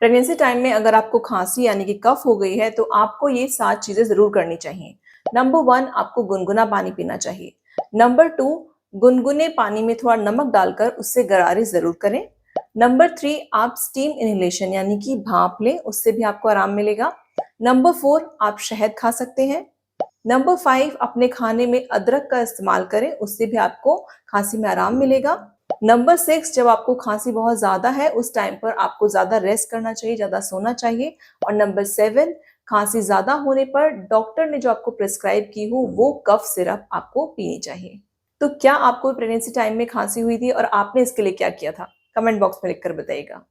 Pregnancy time में अगर आपको खांसी यानी कि कफ हो गई है तो आपको ये 7 चीजें जरूर करनी चाहिए। नंबर 1, आपको गुनगुना पानी पीना चाहिए। नंबर 2, गुनगुने पानी में थोड़ा नमक डालकर उससे गरारे जरूर करें। नंबर 3, आप स्टीम इनहेलेशन यानी कि भाप लें, उससे भी आपको आराम मिलेगा। नंबर 4, आप शहद खा सकते हैं। नंबर 5, अपने खाने में अदरक का इस्तेमाल करें, उससे भी आपको खांसी में आराम मिलेगा। नंबर 6, जब आपको खांसी बहुत ज्यादा है उस टाइम पर आपको ज्यादा रेस्ट करना चाहिए, ज्यादा सोना चाहिए। और नंबर 7, खांसी ज्यादा होने पर डॉक्टर ने जो आपको प्रिस्क्राइब की हो वो कफ सिरप आपको पीनी चाहिए। तो क्या आपको प्रेगनेंसी टाइम में खांसी हुई थी और आपने इसके लिए क्या किया था? कमेंट बॉक्स में लिखकर बताइएगा।